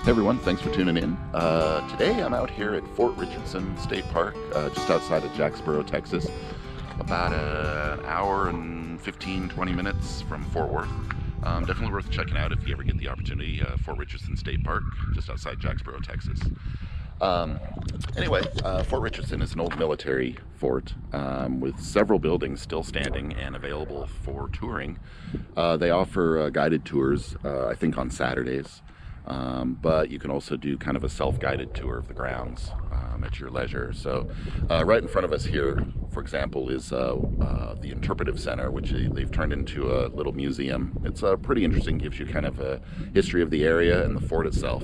Hey everyone, thanks for tuning in. Today I'm out here at Fort Richardson State Park, just outside of Jacksboro, Texas, about an hour and 15-20 minutes from Fort Worth. Definitely worth checking out if you ever get the opportunity. Fort Richardson State Park, just outside Jacksboro, Texas. Anyway, Fort Richardson is an old military fort with several buildings still standing and available for touring. They offer guided tours, I think on Saturdays. But you can also do kind of a self-guided tour of the grounds at your leisure. So right in front of us here, for example, is the Interpretive Center, which they've turned into a little museum. It's pretty interesting, gives you kind of a history of the area and the fort itself.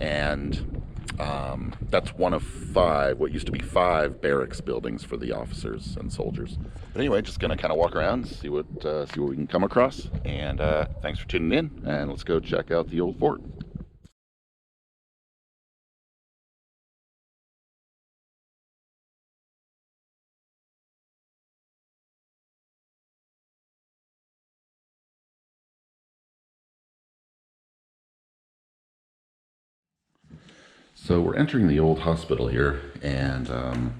And that's one of what used to be five barracks buildings for the officers and soldiers. But anyway, just gonna kind of walk around, see what we can come across. And thanks for tuning in, and let's go check out the old fort. So we're entering the old hospital here, and a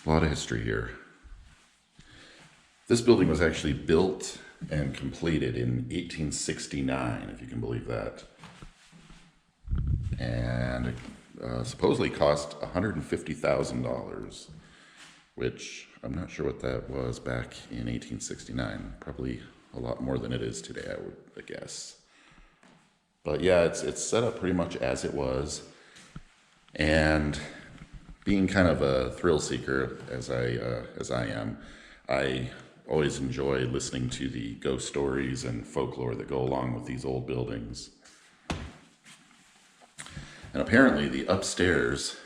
lot of history here. This building was actually built and completed in 1869, if you can believe that. And it supposedly cost $150,000, which I'm not sure what that was back in 1869. Probably a lot more than it is today, I would guess. But yeah, it's set up pretty much as it was. And being kind of a thrill seeker as I am, I always enjoy listening to the ghost stories and folklore that go along with these old buildings. And apparently the upstairs,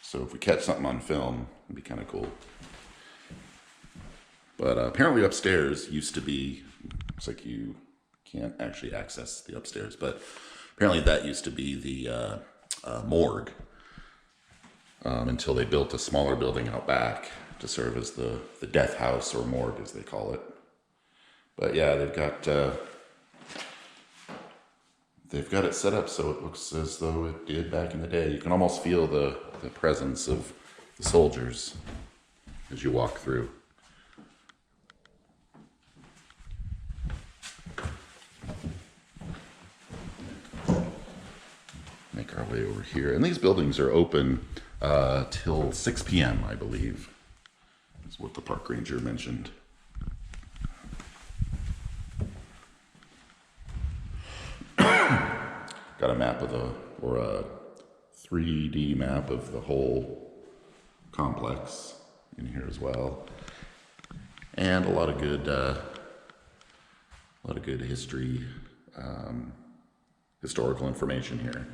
so if we catch something on film, it'd be kind of cool. But apparently upstairs used to be, looks like you can't actually access the upstairs, but apparently that used to be the morgue until they built a smaller building out back to serve as the death house, or morgue as they call it. But yeah, they've got it set up so it looks as though it did back in the day. You can almost feel the presence of the soldiers as you walk through. Make our way over here. And these buildings are open till 6 p.m., I believe. That's what the park ranger mentioned. Got a map of a 3D map of the whole complex in here as well. And a lot of good history, historical information here.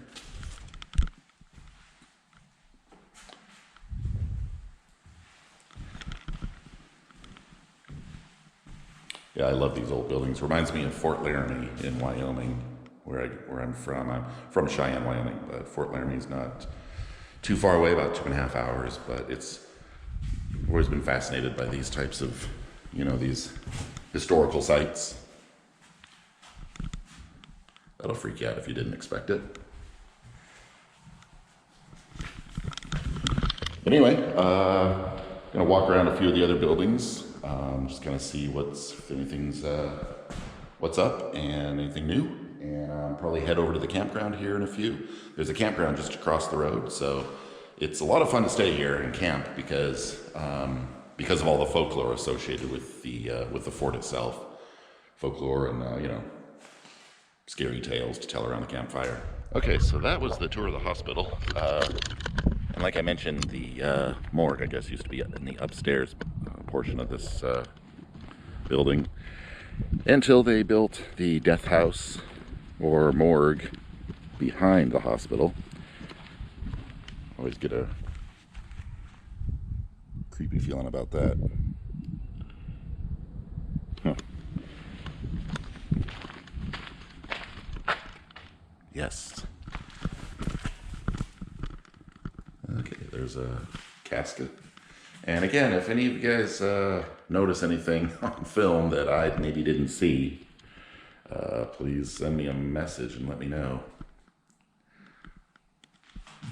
Yeah, I love these old buildings. Reminds me of Fort Laramie in Wyoming, where I'm from. I'm from Cheyenne, Wyoming, but Fort Laramie is not too far away, about 2.5 hours. But I've always been fascinated by these types of, these historical sites. That'll freak you out if you didn't expect it. But anyway, gonna walk around a few of the other buildings. Just kind of see what's up and anything new, and probably head over to the campground here in a few. There's a campground just across the road, so it's a lot of fun to stay here and camp because of all the folklore associated with the fort itself, folklore and scary tales to tell around the campfire. Okay, so that was the tour of the hospital. And like I mentioned, the morgue, I guess, used to be in the upstairs portion of this building until they built the death house, or morgue, behind the hospital. Always get a creepy feeling about that. Huh. Yes. Okay, there's a casket. And again, if any of you guys notice anything on film that I maybe didn't see, please send me a message and let me know.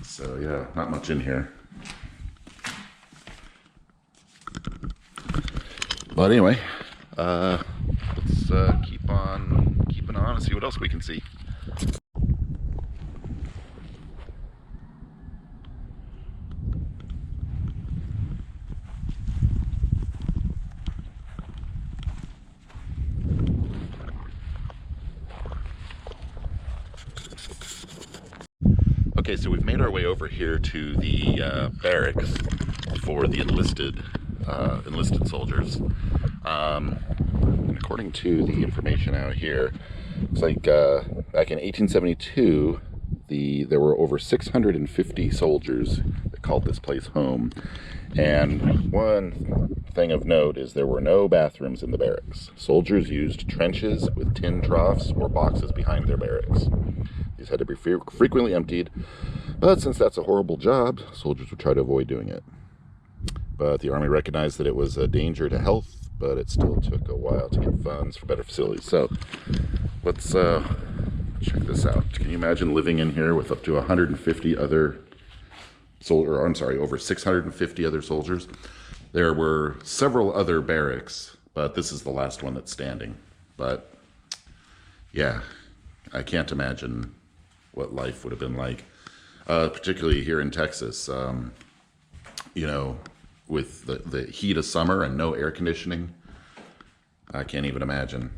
So yeah, not much in here. But anyway, let's keep on keeping on and see what else we can see. Okay, so we've made our way over here to the barracks for the enlisted soldiers. And according to the information out here, it's like back in 1872, there were over 650 soldiers that called this place home. And one thing of note is there were no bathrooms in the barracks. Soldiers used trenches with tin troughs or boxes behind their barracks. These had to be frequently emptied, but since that's a horrible job, soldiers would try to avoid doing it. But the Army recognized that it was a danger to health, but it still took a while to get funds for better facilities. So let's check this out. Can you imagine living in here with up to 150 other over 650 other soldiers? There were several other barracks, but this is the last one that's standing. But yeah, I can't imagine what life would have been like, particularly here in Texas. You know, with the heat of summer and no air conditioning, I can't even imagine.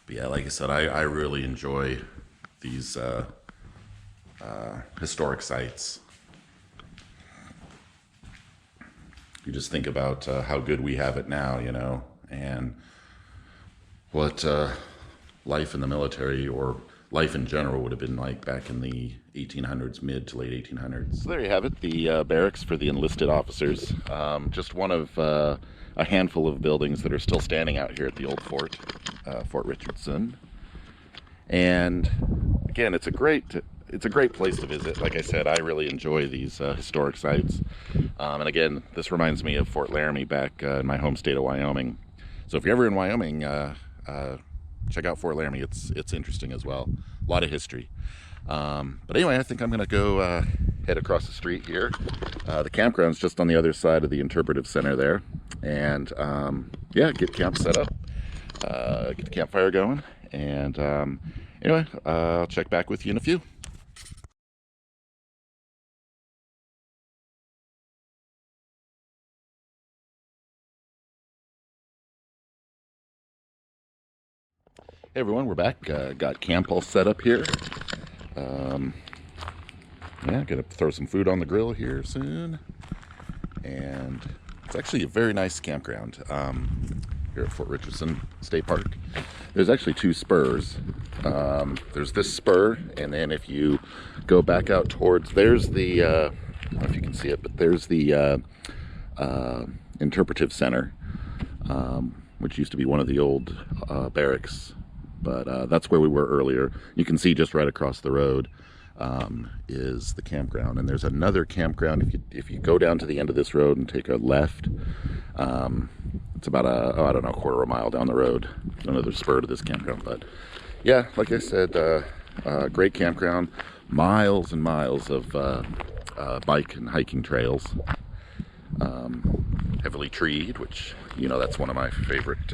But yeah, like I said, I really enjoy these historic sites. You just think about how good we have it now, you know, and what life in the military or life in general would have been like back in the 1800s, mid to late 1800s. So there you have it, the barracks for the enlisted officers. Just one of a handful of buildings that are still standing out here at the old fort, Fort Richardson. And again, it's a great place to visit. Like I said, I really enjoy these historic sites. And again, this reminds me of Fort Laramie back in my home state of Wyoming. So if you're ever in Wyoming, check out Fort Laramie. It's interesting as well. A lot of history. But anyway, I think I'm going to go head across the street here. The campground's just on the other side of the interpretive center there. And yeah, get camp set up, get the campfire going. And anyway, I'll check back with you in a few. Hey everyone, we're back. Got camp all set up here. Yeah, gonna throw some food on the grill here soon. And it's actually a very nice campground here at Fort Richardson State Park. There's actually two spurs. There's this spur, and then if you go back out towards, there's the, I don't know if you can see it, but there's the interpretive center, which used to be one of the old barracks. But that's where we were earlier. You can see just right across the road is the campground, and there's another campground. If you go down to the end of this road and take a left, it's about I don't know, a quarter of a mile down the road. Another spur to this campground. But yeah, like I said, great campground. Miles and miles of bike and hiking trails. Heavily treed, which, you know, that's one of my favorite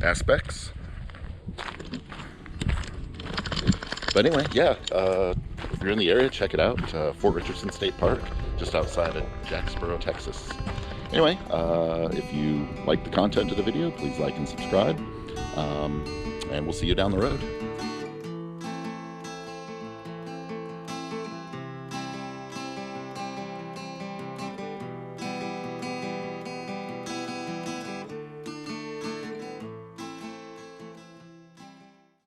aspects. But anyway, yeah, if you're in the area, check it out. Fort Richardson State Park, just outside of Jacksboro, Texas. Anyway, if you like the content of the video, please like and subscribe. And we'll see you down the road.